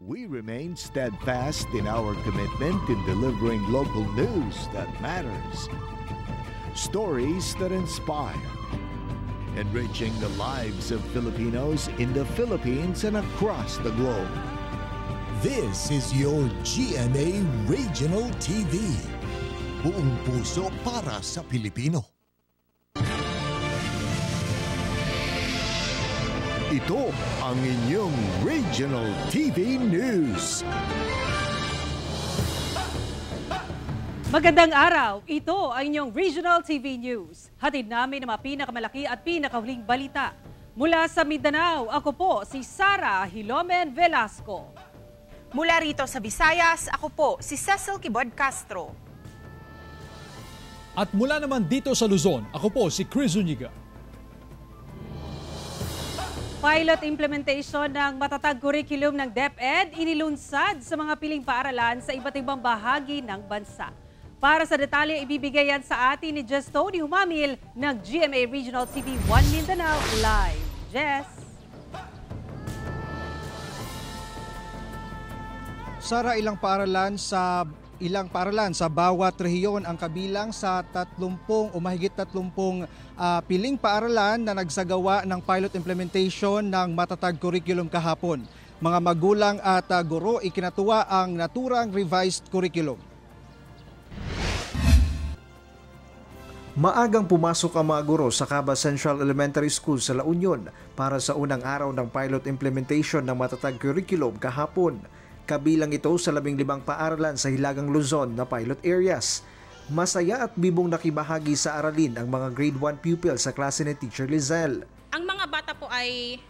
We remain steadfast in our commitment in delivering local news that matters. Stories that inspire. Enriching the lives of Filipinos in the Philippines and across the globe. This is your GMA Regional TV. Buong puso para sa Pilipino. Ito ang inyong Regional TV News. Magandang araw! Ito ang inyong Regional TV News. Hatid namin ang mga pinakamalaki at pinakahuling balita. Mula sa Mindanao, ako po si Sara Hilomen Velasco. Mula rito sa Visayas, ako po si Cecil Kibod Castro. At mula naman dito sa Luzon, ako po si Chris Zuniga. Pilot implementation ng matatag curriculum ng DepEd inilunsad sa mga piling paaralan sa iba't ibang bahagi ng bansa. Para sa detalye, ibibigay yan sa atin ni Jess Tony Humamil ng GMA Regional TV 1 Mindanao Live. Jess? Sara, ilang paaralan sa bawat rehiyon ang kabilang sa 30 o mahigit 30 piling paaralan na nagsagawa ng pilot implementation ng matatag curriculum kahapon. Mga magulang at guro ikinatuwa ang naturang revised curriculum. Maagang pumasok ang mga guro sa Caba Central Elementary School sa La Union para sa unang araw ng pilot implementation ng matatag curriculum kahapon. Kabilang ito sa 15 paaralan sa Hilagang Luzon na pilot areas. Masaya at bibong nakibahagi sa aralin ang mga grade 1 pupil sa klase ni Teacher Lizelle. Ang mga bata po ay,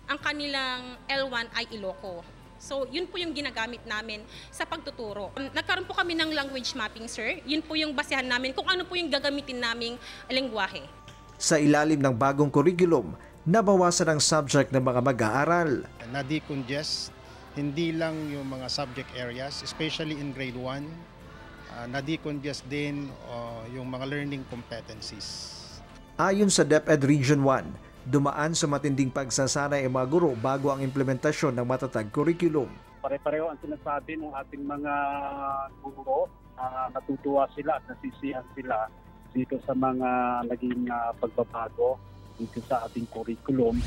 ang kanilang L1 ay Iloco. So yun po yung ginagamit namin sa pagtuturo. Nagkaroon po kami ng language mapping, sir. Yun po yung basehan namin kung ano po yung gagamitin naming lengguwahe. Sa ilalim ng bagong curriculum, nabawasan ang subject ng mga mag-aaral. Na-decongest hindi lang yung mga subject areas, especially in grade 1, na-decongest din yung mga learning competencies. Ayon sa DepEd Region 1, dumaan sa matinding pagsasanay ang mga guro bago ang implementasyon ng matatag curriculum. Pare-pareho ang sinasabi ng ating mga guro, natutuwa sila at nasisiyahan sila dito sa mga naging pagbabago dito sa ating curriculum.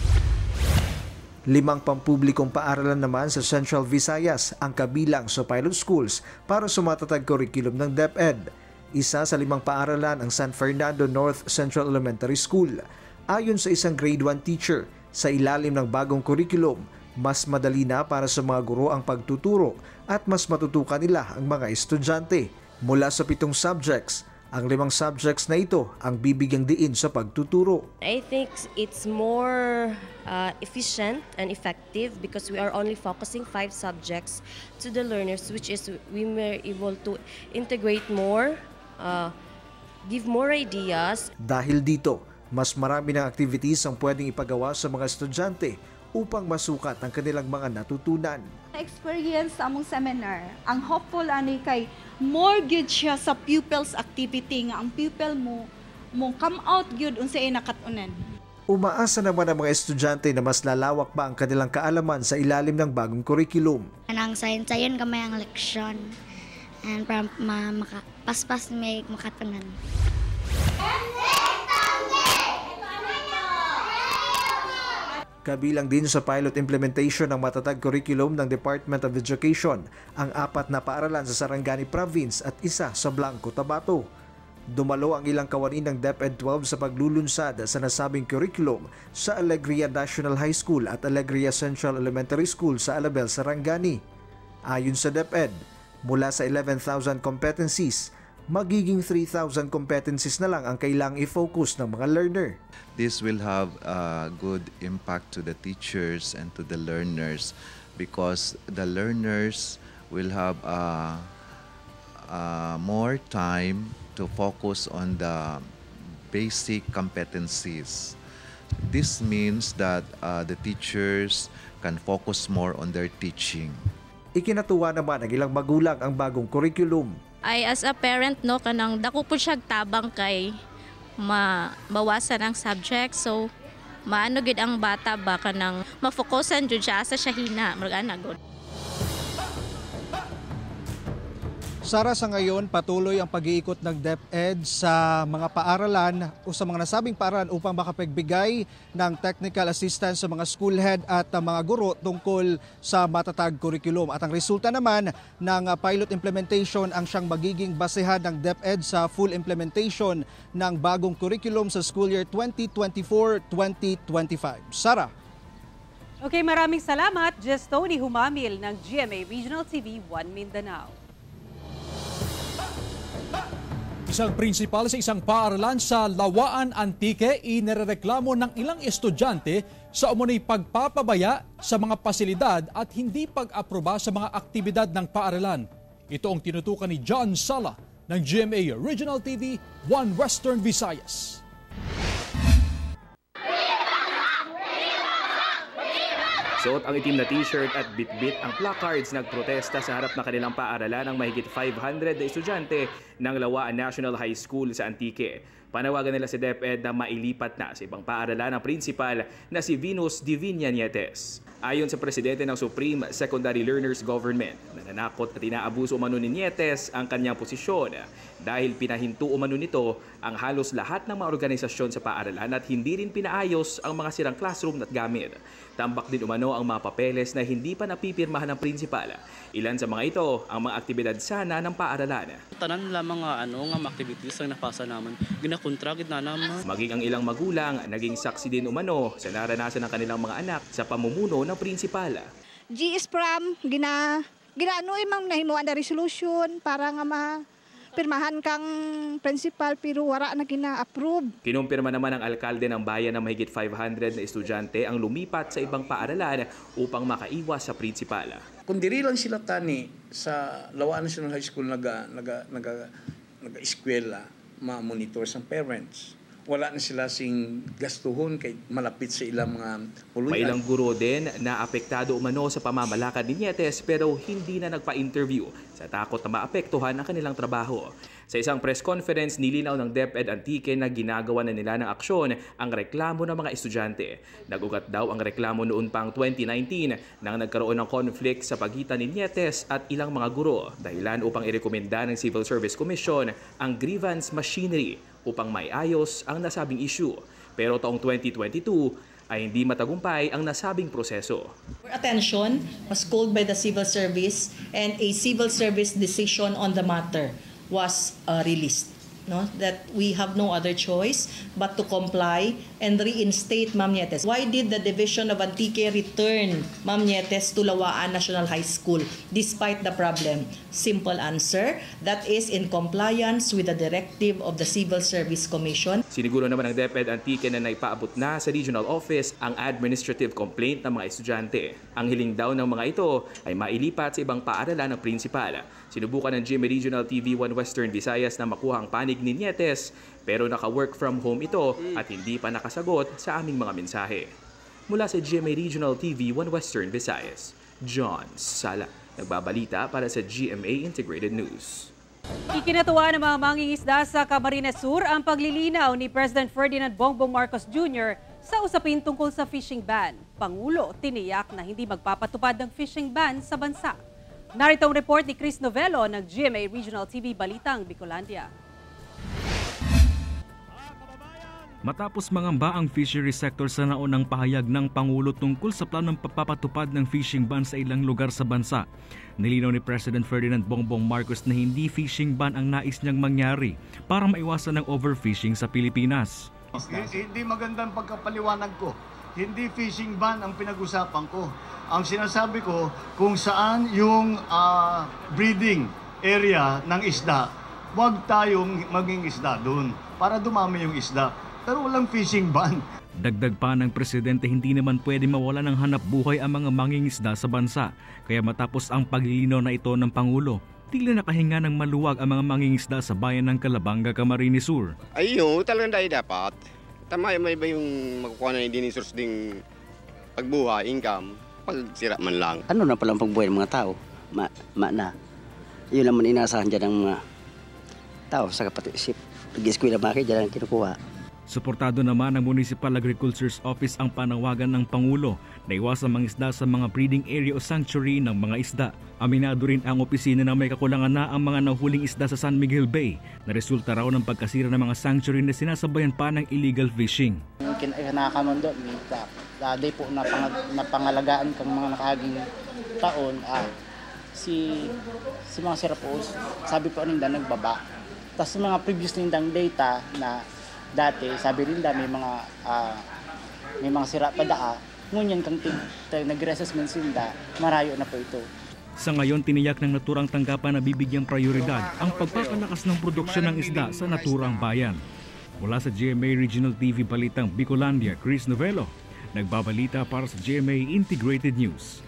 5 pampublikong paaralan naman sa Central Visayas ang kabilang sa pilot schools para sa matatag curriculum ng DepEd. Isa sa 5 paaralan ang San Fernando North Central Elementary School. Ayon sa isang grade 1 teacher, sa ilalim ng bagong curriculum, mas madali na para sa mga guro ang pagtuturo at mas matutukan nila ang mga estudyante. Mula sa 7 subjects, ang 5 subjects na ito ang bibigyang diin sa pagtuturo. I think it's more efficient and effective because we are only focusing 5 subjects to the learners, which is we were able to integrate more, give more ideas. Dahil dito, mas marami ng activities ang pwedeng ipagawa sa mga estudyante upang masukat ang kanilang mga natutunan. Experience sa among seminar, ang hopeful ani kay more good siya sa pupils activity nga ang pupil mo come out good unsay nakatunan. Umaasa naman ang mga estudyante na mas lalawak pa ang kanilang kaalaman sa ilalim ng bagong curriculum. Ang sayon-sayon gamay ang leksyon and para makapaspas may makatunan. Kabilang din sa pilot implementation ng matatag curriculum ng Department of Education ang 4 na paaralan sa Sarangani Province at isa sa Blanco, Tabato. Dumalo ang ilang kawani ng DepEd 12 sa paglulunsad sa nasabing curriculum sa Alegria National High School at Alegria Central Elementary School sa Alabel, Sarangani. Ayon sa DepEd, mula sa 11,000 competencies, magiging 3,000 competencies na lang ang kailangang i-focus ng mga learner. This will have a good impact to the teachers and to the learners because the learners will have more time to focus on the basic competencies. This means that the teachers can focus more on their teaching. Ikinatuwa naman ng ilang magulang ang bagong curriculum. Ay as a parent no kanang dako po siya tabang kay mabawasan ang subject, so maano gid ang bata ba kanang mafokusan jud siya sa hina marga na good. Sara, sa ngayon patuloy ang pag-iikot ng DepEd sa mga paaralan o sa mga nasabing paaralan upang makapagbigay ng technical assistance sa mga school head at mga guro tungkol sa matatag curriculum. At ang resulta naman ng pilot implementation ang siyang magiging basehan ng DepEd sa full implementation ng bagong curriculum sa school year 2024-2025. Sara. Okay, maraming salamat. Just Tony Humamil ng GMA Regional TV 1 Mindanao. Isang prinsipal sa isang paaralan sa Lawaan, Antique, inireklamo ng ilang estudyante sa umunoy pagpapabaya sa mga pasilidad at hindi pag-aproba sa mga aktibidad ng paaralan. Ito ang tinutukan ni John Sala ng GMA Regional TV 1 Western Visayas. Suot ang itim na t-shirt at bit-bit ang placards nagprotesta sa harap ng kanilang paaralan ng mahigit 500 na estudyante ng Lawaan National High School sa Antique. Panawagan nila si DepEd na mailipat na sa ibang paaralan ang principal na si Venus Divina Nietes. Ayon sa presidente ng Supreme Secondary Learners Government, nananakot at inaabuso umano ni Nietes ang kanyang posisyon dahil pinahinto umano nito ang halos lahat ng mga organisasyon sa paaralan at hindi rin pinaayos ang mga sirang classroom at gamit. Tambak din umano ang mga papeles na hindi pa napipirmahan ng principal. Ilan sa mga ito ang mga aktibidad sana ng paaralan. Tanan lamang nga activities ang napasa naman. Ginakontra gid na naman. Maging ang ilang magulang naging saksi din umano sa naranasan ng kanilang mga anak sa pamumuno ng principal. GS Pram ginaano imang nahimuan na resolution para nga pirmahan kang principal pero wala na gina-approve. Kinumpirma naman ng alkalde ng bayan na mahigit 500 na estudyante ang lumipat sa ibang paaralan upang makaiwas sa principal. Kung diri lang sila tani sa Lawaan National High School naga-eskwela, ma-monitor sa parents. Wala na sila sing gastuhon kay malapit sa ilang mga puluyan. May ilang guro din na apektado umano sa pamamalakad ni Nietes pero hindi na nagpa-interview sa takot na maapektuhan ang kanilang trabaho. Sa isang press conference, nilinaw ng DepEd Antique na ginagawa na nila ng aksyon ang reklamo ng mga estudyante. Nag-ugat daw ang reklamo noon pang 2019 nang nagkaroon ng conflict sa pagitan ni Nietes at ilang mga guro. Dahilan upang irekomenda ng Civil Service Commission ang grievance machinery upang maiayos ang nasabing issue. Pero taong 2022 ay hindi matagumpay ang nasabing proseso. For attention was called by the Civil Service and a Civil Service decision on the matter was released. No, that we have no other choice but to comply and reinstate Ma'am Nietes. Why did the Division of Antique return Ma'am Nietes to Lawaan National High School despite the problem? Simple answer, that is in compliance with the directive of the Civil Service Commission. Siniguro naman ng DepEd Antique na naipaabot na sa regional office ang administrative complaint ng mga estudyante. Ang hiling daw ng mga ito ay mailipat sa ibang paaralan ng principal. Sinubukan ng GMA Regional TV 1 Western Visayas na makuha ang panig ni Nietes pero naka-work from home ito at hindi pa nakasagot sa aming mga mensahe. Mula sa GMA Regional TV 1 Western Visayas, John Sala, nagbabalita para sa GMA Integrated News. Ikinatuwa ng mga mangingisda sa Camarines Sur ang paglilinaw ni President Ferdinand Bongbong Marcos Jr. sa usapin tungkol sa fishing ban. Pangulo, tiniyak na hindi magpapatupad ng fishing ban sa bansa. Narito ang report ni Chris Novello ng GMA Regional TV Balitang Bicolandia. Matapos mangamba ang fishery sector sa naunang pahayag ng Pangulo tungkol sa planong pagpapatupad ng fishing ban sa ilang lugar sa bansa, nilinaw ni President Ferdinand Bongbong Marcos na hindi fishing ban ang nais niyang mangyari para maiwasan ng overfishing sa Pilipinas. Hindi magandang pagkapaliwanag ko. Hindi fishing ban ang pinag-usapan ko. Ang sinasabi ko kung saan yung breeding area ng isda, huwag tayong maging isda doon para dumami yung isda. Pero walang fishing ban. Dagdag pa ng presidente, hindi naman pwede mawala ng hanap buhay ang mga mangingisda sa bansa. Kaya matapos ang paglilinaw na ito ng Pangulo, tila nakahinga ng maluwag ang mga mangingisda sa bayan ng Calabanga, Camarines Sur. Ayun, talagang dapat. Tama, may ba yung makukuha na hindi ni source ding pagbuhay, income, pagsira man lang. Ano na palang pagbuhay ng mga tao? Na. Yun naman inaasahan dyan ng mga tao sa kapatid-isip. Pag-eskwila maki, dyan ang kinukuha. Suportado naman ng Municipal Agriculture's Office ang panawagan ng Pangulo na iwasan mangisda sa mga breeding area o sanctuary ng mga isda. Aminado rin ang opisina na may kakulangan na ang mga nahuling isda sa San Miguel Bay na resulta raw ng pagkasira ng mga sanctuary na sinasabayan pa ng illegal fishing. Kinakamundo, dati po na pangalagaan kang mga nakaging taon, si mga sira po, sabi po ninda nagbaba. Tapos mga previous nindang data na dati, sabi ninda may mga sira pa daa, ngunyan kang nag-reassessment sinda, marayo na po ito. Sa ngayon, tiniyak ng naturang tanggapan na bibigyang prioridad ang pagpapalakas ng produksyon ng isda sa naturang bayan. Mula sa GMA Regional TV Balitang Bicolandia, Chris Novelo, nagbabalita para sa GMA Integrated News.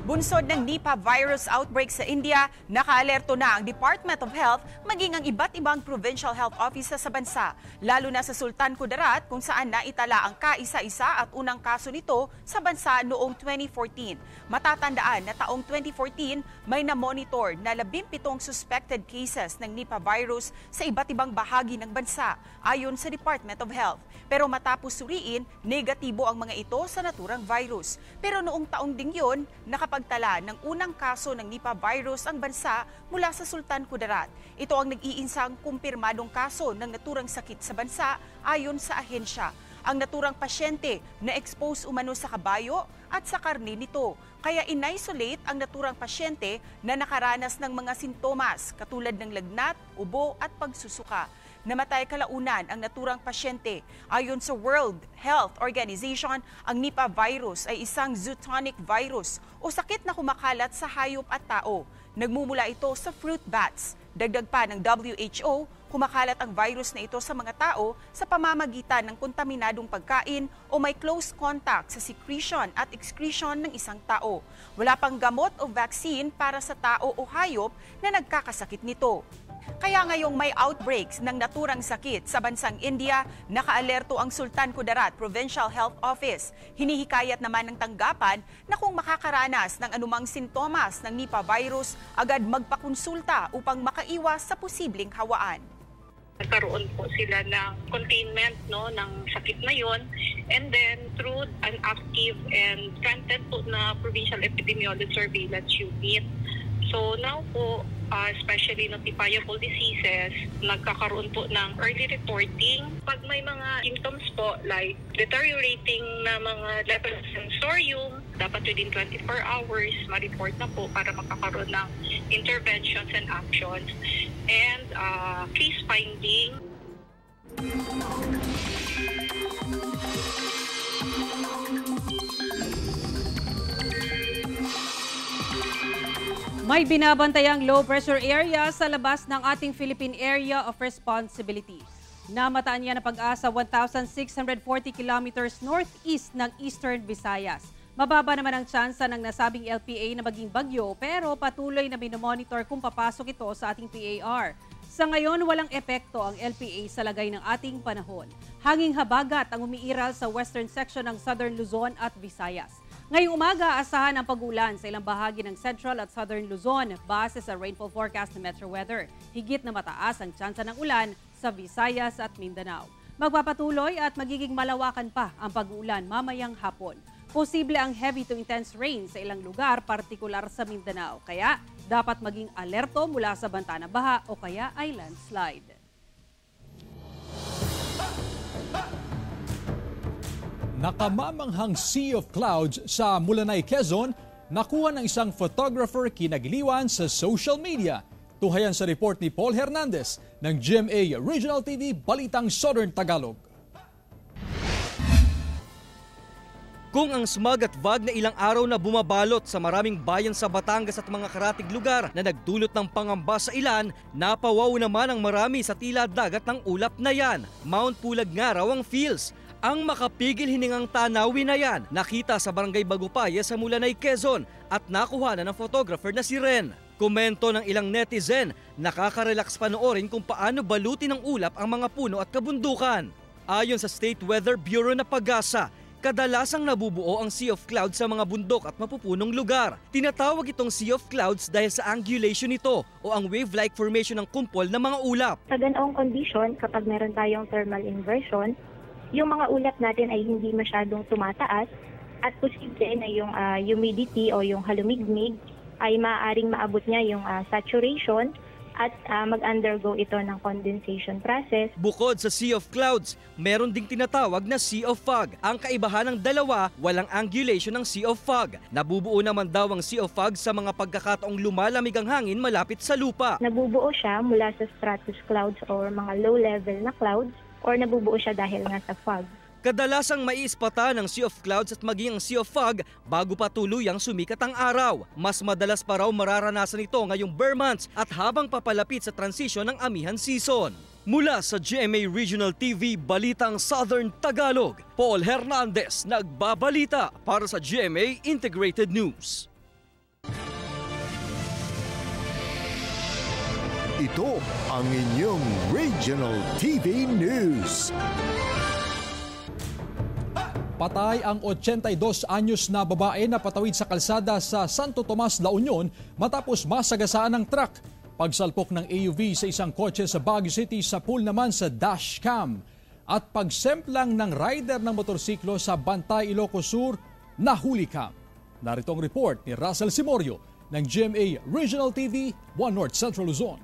Bunsod ng Nipah virus outbreak sa India, nakaalerto na ang Department of Health maging ang iba't ibang provincial health offices sa bansa, lalo na sa Sultan Kudarat kung saan naitala ang kaisa-isa at unang kaso nito sa bansa noong 2014. Matatandaan na taong 2014 may na-monitor na 17 suspected cases ng Nipah virus sa iba't ibang bahagi ng bansa, ayon sa Department of Health. Pero matapos suriin, negatibo ang mga ito sa naturang virus. Pero noong taong ding yun, nakapagtala ng unang kaso ng Nipah virus ang bansa mula sa Sultan Kudarat. Ito ang nag-iinsang kumpirmadong kaso ng naturang sakit sa bansa ayon sa ahensya. Ang naturang pasyente na expose umano sa kabayo at sa karne nito. Kaya in-isolate ang naturang pasyente na nakaranas ng mga sintomas katulad ng lagnat, ubo at pagsusuka. Namatay kalaunan ang naturang pasyente. Ayon sa World Health Organization, ang Nipah virus ay isang zoonotic virus o sakit na kumakalat sa hayop at tao. Nagmumula ito sa fruit bats. Dagdag pa ng WHO, kumakalat ang virus na ito sa mga tao sa pamamagitan ng kontaminadong pagkain o may close contact sa secretion at excretion ng isang tao. Wala pang gamot o vaccine para sa tao o hayop na nagkakasakit nito. Kaya ngayong may outbreaks ng naturang sakit sa bansang India, nakaalerto ang Sultan Kudarat Provincial Health Office. Hinihikayat naman ng tanggapan na kung makakaranas ng anumang sintomas ng Nipah virus, agad magpakonsulta upang makaiwas sa posibleng hawaan. Nagkaroon po sila ng containment ng sakit na yon, and then through an active and strengthened po na Provincial Epidemiology Surveillance Unit. So now po, especially notifiable diseases, nagkakaroon po ng early reporting. Pag may mga symptoms po like deteriorating na mga levels of sensorium, dapat within 24 hours ma-report na po para makakaroon ng interventions and actions. And case finding. May binabantayang low pressure area sa labas ng ating Philippine Area of Responsibility. Namataan niya na Pag-asa 1,640 kilometers northeast ng Eastern Visayas. Mababa naman ang tsansa ng nasabing LPA na maging bagyo pero patuloy na minomonitor kung papasok ito sa ating PAR. Sa ngayon, walang epekto ang LPA sa lagay ng ating panahon. Hanging habagat ang umiiral sa western section ng Southern Luzon at Visayas. Ngayong umaga, asahan ang pag-ulan sa ilang bahagi ng Central at Southern Luzon base sa rainfall forecast ng Metro Weather. Higit na mataas ang tsansa ng ulan sa Visayas at Mindanao. Magpapatuloy at magiging malawakan pa ang pag-ulan mamayang hapon. Posible ang heavy to intense rain sa ilang lugar, partikular sa Mindanao. Kaya dapat maging alerto mula sa banta na baha o kaya ay landslide. Nakamamanghang sea of clouds sa Mulanay, Quezon, nakuha ng isang photographer kinagiliwan sa social media. Tuhayan sa report ni Paul Hernandez ng GMA Regional TV Balitang Southern Tagalog. Kung ang smog at fog na ilang araw na bumabalot sa maraming bayan sa Batangas at mga karatig lugar na nagdulot ng pangamba sa ilan, napawaw naman ang marami sa tila dagat ng ulap na yan. Mount Pulag nga raw ang feels. Ang makapigil hiningang tanawin na yan, nakita sa Barangay Bagupaya sa Mulanay, Quezon at nakuha na ng photographer na si Ren. Komento ng ilang netizen, nakaka-relax panoorin kung paano balutin ng ulap ang mga puno at kabundukan. Ayon sa State Weather Bureau na Pag-asa, Kadalasang nabubuo ang Sea of Clouds sa mga bundok at mapupunong lugar. Tinatawag itong Sea of Clouds dahil sa angulation nito o ang wave-like formation ng kumpol ng mga ulap. Sa ganoong condition, kapag meron tayong thermal inversion, yung mga ulap natin ay hindi masyadong tumataas at posible na yung humidity o yung halumigmig ay maaaring maabot niya yung saturation at mag-undergo ito ng condensation process. Bukod sa Sea of Clouds, meron ding tinatawag na Sea of Fog. Ang kaibahan ng dalawa, walang angulation ng Sea of Fog. Nabubuo naman daw ang Sea of Fog sa mga pagkakataong lumalamig ang hangin malapit sa lupa. Nabubuo siya mula sa stratus clouds or mga low-level na clouds or nabubuo siya dahil nga sa fog. Kadalasang maiispata ng Sea of Clouds at maging ang Sea of Fog bago pa tuluyang sumikat ang araw. Mas madalas pa raw mararanasan ito ngayong bare months at habang papalapit sa transition ng amihan season. Mula sa GMA Regional TV, Balitang Southern Tagalog, Paul Hernandez nagbabalita para sa GMA Integrated News. Ito ang inyong Regional TV News. Patay ang 82 anyos na babae na patawid sa kalsada sa Santo Tomas, La Union matapos masagasaan ng truck. Pagsalpok ng AUV sa isang kotse sa Baguio City, sa pool naman sa dashcam. At pagsemplang ng rider ng motorsiklo sa Bantay, Ilocos Sur, nahuli cam. Narito ang report ni Russell Simorio ng GMA Regional TV, 1 North Central Luzon.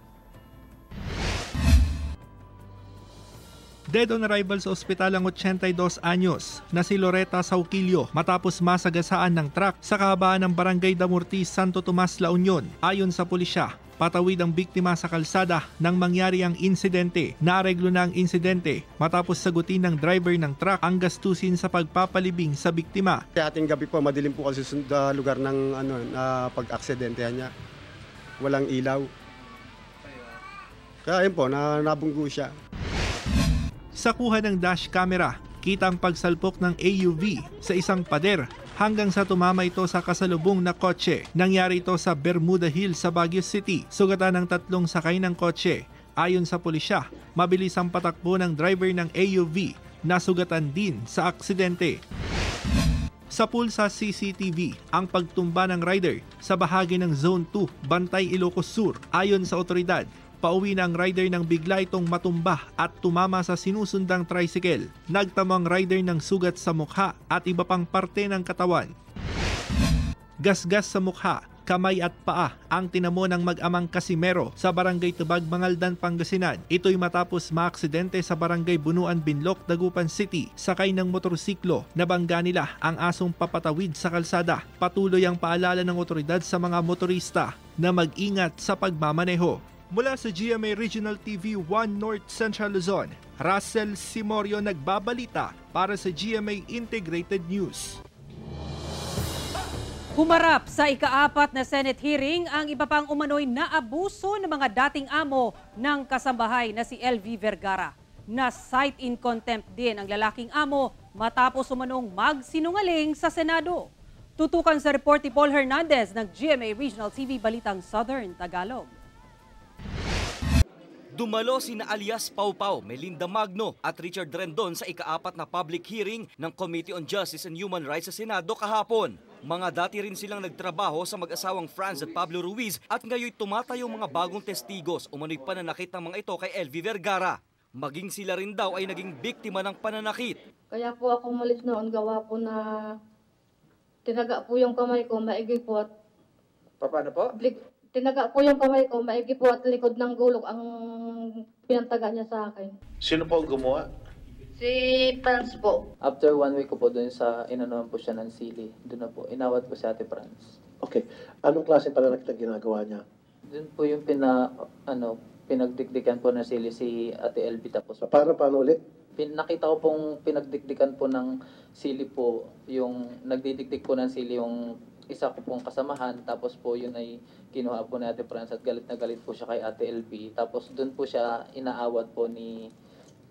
Dead on arrival sa ospital ang 82 anyos na si Loretta Sauquillo matapos masagasaan ng truck sa kahabaan ng Barangay Damortis, Santo Tomas, La Union. Ayon sa pulisya, patawid ang biktima sa kalsada nang mangyari ang insidente. Naareglo na ang insidente matapos sagutin ng driver ng truck ang gastusin sa pagpapalibing sa biktima. Ating gabi po, madilim po kasi sa lugar ng pag-aksidente niya. Walang ilaw. Kaya yun po, nabunggo siya. Sa kuha ng dash camera, kita ang pagsalpok ng AUV sa isang pader hanggang sa tumama ito sa kasalubong na kotse. Nangyari ito sa Bermuda Hills sa Baguio City. Sugatan ng 3 sakay ng kotse. Ayon sa pulisya, mabilis ang patakbo ng driver ng AUV na sugatan din sa aksidente. Sa pool sa CCTV, ang pagtumba ng rider sa bahagi ng Zone 2, Bantay, Ilocos Sur. Ayon sa otoridad, pauwi na ang rider nang bigla itong matumba at tumama sa sinusundang tricycle. Nagtamo ang rider ng sugat sa mukha at iba pang parte ng katawan. Gasgas sa mukha, kamay at paa ang tinamo ng mag-amang Casimero sa Barangay Tubag, Mangaldan, Pangasinan. Ito'y matapos maaksidente sa Barangay Bunuan, Binloc, Dagupan City. Sakay ng motorsiklo, nabangga nila ang asong papatawid sa kalsada. Patuloy ang paalala ng otoridad sa mga motorista na mag-ingat sa pagmamaneho. Mula sa GMA Regional TV 1 North Central Luzon, Russell Simorio nagbabalita para sa GMA Integrated News. Humarap sa ika-4 na Senate hearing ang iba pang umano'y naabuso ng mga dating amo ng kasambahay na si LV Vergara. Na-cite in contempt din ang lalaking amo matapos umanong magsinungaling sa Senado. Tutukan sa report ni Paul Hernandez ng GMA Regional TV Balitang Southern Tagalog. Dumalo sina alias Pau Pau, Melinda Magno at Richard Rendon sa ika-4 na public hearing ng Committee on Justice and Human Rights sa Senado kahapon. Mga dati rin silang nagtrabaho sa mag-asawang Franz at Pablo Ruiz at ngayon tumatayong mga bagong testigos umano'y pananakit ng mga ito kay LV Vergara. Maging sila rin daw ay naging biktima ng pananakit. Kaya po ako umalis noon, gawa po na tinaga po yung kamay ko, maigi po at... Paano po? Tinaga po yung kamay ko, maigi po at likod ng gulok ang pinantaga niya sa akin. Sino po ang gumawa? Si Franz po. After 1 week ko po doon sa inanuhan po siya ng sili, doon na po, inawat po si Ate Franz. Okay. Anong klase pananakit ang ginagawa niya? Doon po yung pinagdikdikan po ng sili si Ate LB tapos. Paano ulit? Nakita ko pong pinagdikdikan po ng sili po, yung nagdidikdik po ng sili yung isa ko pong kasamahan, tapos po yun ay kinuha po ni Ate Franz at galit na galit po siya kay Ate LB. Tapos doon po siya inaawat po ni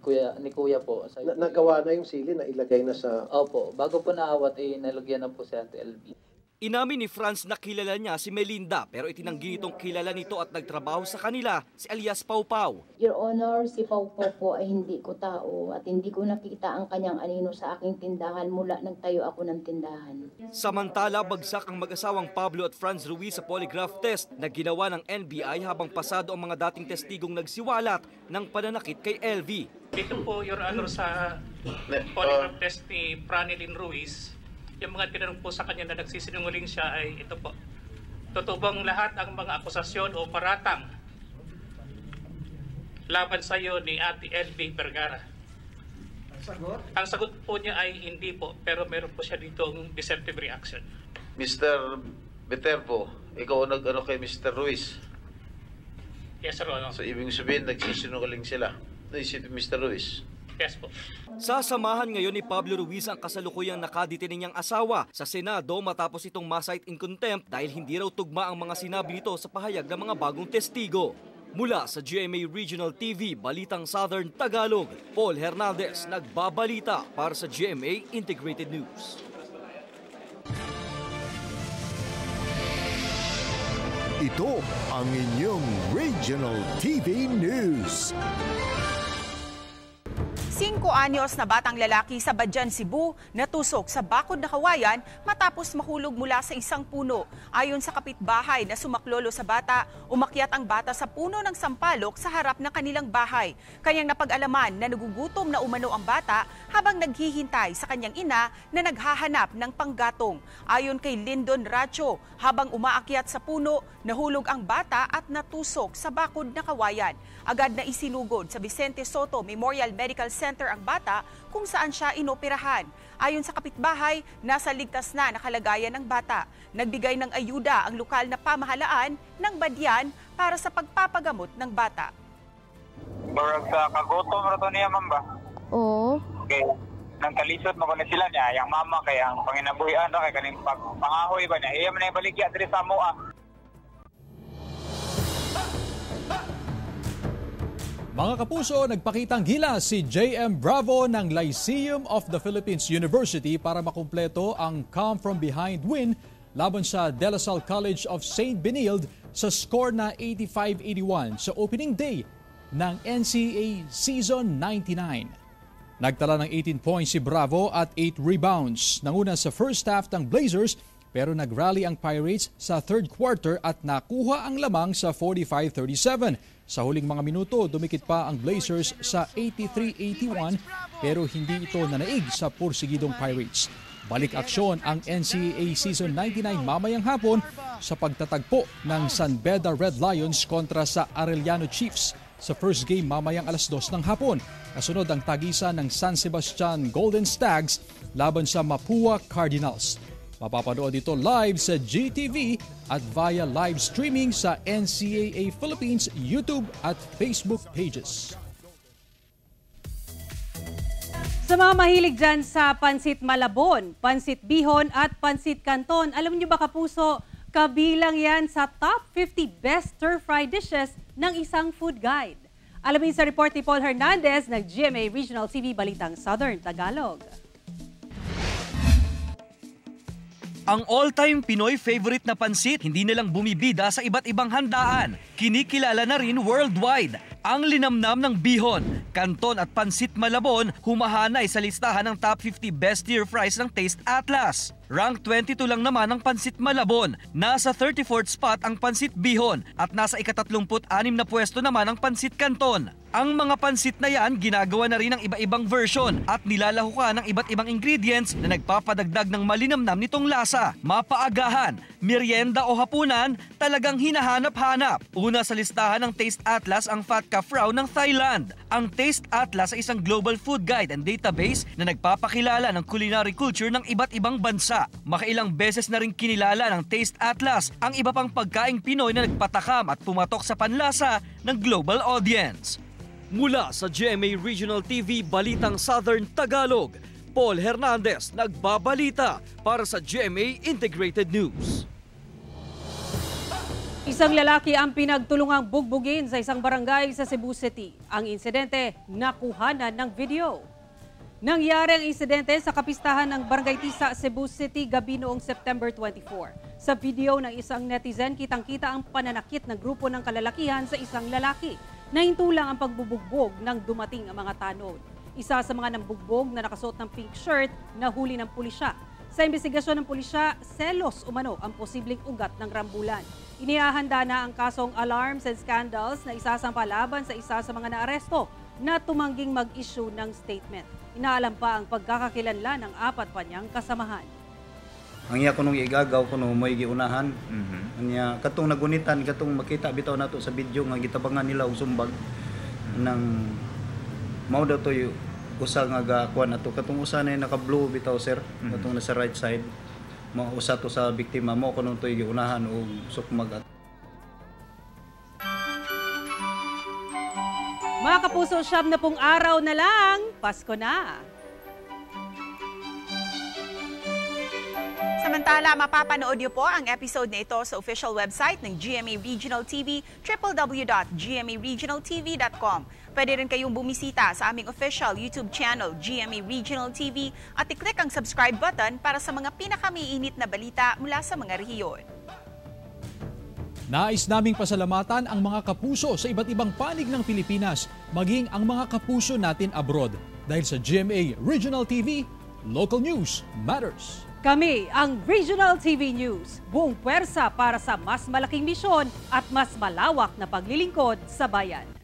Kuya po. Nagawa na yung sili na ilagay na sa... Opo, bago po naawat nalagyan na po si Ate LB. Inamin ni Franz na kilala niya si Melinda pero itinanggi itong kilala nito at nagtrabaho sa kanila si alias Pau Pau. Your Honor, si Pau Pau po ay hindi ko tao at hindi ko nakita ang kanyang anino sa aking tindahan mula nagtayo ako ng tindahan. Samantala, bagsak ang mag-asawang Pablo at Franz Ruiz sa polygraph test na ginawa ng NBI habang pasado ang mga dating testigong nagsiwalat ng pananakit kay LV. Ito po, Your Honor, sa polygraph test ni Franelyn Ruiz, yung mga tinanong po sa kanya na nagsisinungaling siya ay ito po. Totoo bang lahat ang mga akusasyon o paratang laban sa iyo ni Ate LV Vergara? Ang sagot po niya ay hindi po, pero meron po siya ditong deceptive reaction. Mr. Viterbo, ikaw nag-ano kay Mr. Ruiz? Yes, Sir Honor. So, ibig sabihin, nagsisinungaling sila. Si Mr. Ruiz. Yes po. Sasamahan ngayon ni Pablo Ruiz ang kasalukuyang nakadetine niyang asawa sa Senado matapos itong ma-cite in contempt dahil hindi raw tugma ang mga sinabi nito sa pahayag ng mga bagong testigo. Mula sa GMA Regional TV, Balitang Southern Tagalog, Paul Hernandez nagbabalita para sa GMA Integrated News. Ito ang inyong Regional TV News. 5 anyos na batang lalaki sa Badyan, Cebu, natusok sa bakod na kawayan matapos mahulog mula sa isang puno. Ayon sa kapitbahay na sumaklolo sa bata, umakyat ang bata sa puno ng sampalok sa harap ng kanilang bahay. Kanyang napag-alaman na nagugutom na umano ang bata habang naghihintay sa kanyang ina na naghahanap ng panggatong. Ayon kay Lyndon Racho, habang umaakyat sa puno, nahulog ang bata at natusok sa bakod na kawayan. Agad na isinugod sa Vicente Soto Memorial Medical Center ang bata kung saan siya inoperahan. Ayon sa kapitbahay, nasa ligtas na nakalagayan ng bata. Nagbigay ng ayuda ang lokal na pamahalaan ng Badyan para sa pagpapagamot ng bata. Barag sa kagutom rato niya, ma'am ba? Oo. Okay. Nang kalisod mo ko na sila niya, yung mama kay ang panginabuhian kay kaning pangahoy ba niya. Iya man na ibaligya diri sa mua. Mga kapuso, nagpakitang gilas si J.M. Bravo ng Lyceum of the Philippines University para makumpleto ang come from behind win laban sa De La Salle College of St. Benilde sa score na 85-81 sa opening day ng NCAA Season 99. Nagtala ng 18 points si Bravo at 8 rebounds. Nanguna sa first half ng Blazers pero nagrally ang Pirates sa third quarter at nakuha ang lamang sa 45-37. Sa huling mga minuto, dumikit pa ang Blazers sa 83-81 pero hindi ito nanaig sa porsigidong Pirates. Balik aksyon ang NCAA Season 99 mamayang hapon sa pagtatagpo ng San Beda Red Lions kontra sa Arellano Chiefs sa first game mamayang alas 2 ng hapon. Kasunod ang tagisan ng San Sebastian Golden Stags laban sa Mapua Cardinals. Mapapanood ito live sa GTV at via live streaming sa NCAA Philippines YouTube at Facebook pages. Sa mga mahilig dyan sa pansit Malabon, pansit Bihon at pansit Canton, alam niyo ba kapuso, kabilang yan sa top 50 best stir-fry dishes ng isang food guide. Alamin sa report ni Paul Hernandez ng GMA Regional TV Balitang Southern Tagalog. Ang all-time Pinoy favorite na pansit hindi nalang bumibida sa iba't ibang handaan. Kinikilala na rin worldwide. Ang linamnam ng Bihon, Canton at Pansit Malabon humahanay sa listahan ng top 50 best stir fries ng Taste Atlas. Rank 22 lang naman ang Pansit Malabon. Nasa 34th spot ang Pansit Bihon at nasa ika-36 na pwesto naman ang Pansit Canton. Ang mga pansit na yan ginagawa na rin ng iba-ibang version at nilalahukan ng iba't ibang ingredients na nagpapadagdag ng malinamnam nitong lasa. Mapaagahan, merienda o hapunan, talagang hinahanap-hanap. Una sa listahan ng Taste Atlas ang Phat Kafrao ng Thailand. Ang Taste Atlas ay isang global food guide and database na nagpapakilala ng culinary culture ng iba't ibang bansa. Makailang beses na rin kinilala ng Taste Atlas ang iba pang pagkaing Pinoy na nagpatakam at pumatok sa panlasa ng global audience. Mula sa GMA Regional TV Balitang Southern Tagalog, Paul Hernandez nagbabalita para sa GMA Integrated News. Isang lalaki ang pinagtulungang bugbugin sa isang barangay sa Cebu City. Ang insidente, nakuhanan ng video. Nangyari ang insidente sa kapistahan ng Barangay Tisa, Cebu City gabi noong September 24. Sa video ng isang netizen, kitang-kita ang pananakit ng grupo ng kalalakihan sa isang lalaki. Nahintulang ang pagbubugbog nang dumating ang mga tanod. Isa sa mga nambugbog na nakasuot ng pink shirt nahuli ng pulisya. Sa investigasyon ng pulisya, selos umano ang posibleng ugat ng rambulan. Inihahanda na ang kasong alarms and scandals na isasampa laban sa isa sa mga naaresto na tumangging mag-issue ng statement. Inaalam pa ang pagkakakilanlan ng 4 pa niyang kasamahan. Ang iya kunong igagaw kuno mo'y giunahan. Anya katong nagunitan katong makita bitaw nato sa video nga gitabangan nila og sumbag nang mao daw to usa nga gakuan ato katong usa na naka-blue bitaw sir katong nasa right side. Mao usa to sa biktima mo kuno to giunahan og sukmag. Mga kapuso, 70 araw na lang, Pasko na. Samantala, mapapanood niyo po ang episode na ito sa official website ng GMA Regional TV, www.gmaregionaltv.com. Pwede rin kayong bumisita sa aming official YouTube channel, GMA Regional TV, at i-click ang subscribe button para sa mga pinakamiinit na balita mula sa mga rehiyon. Nais naming pasalamatan ang mga kapuso sa iba't ibang panig ng Pilipinas, maging ang mga kapuso natin abroad. Dahil sa GMA Regional TV, local news matters. Kami ang Regional TV News, buong puwersa para sa mas malaking misyon at mas malawak na paglilingkod sa bayan.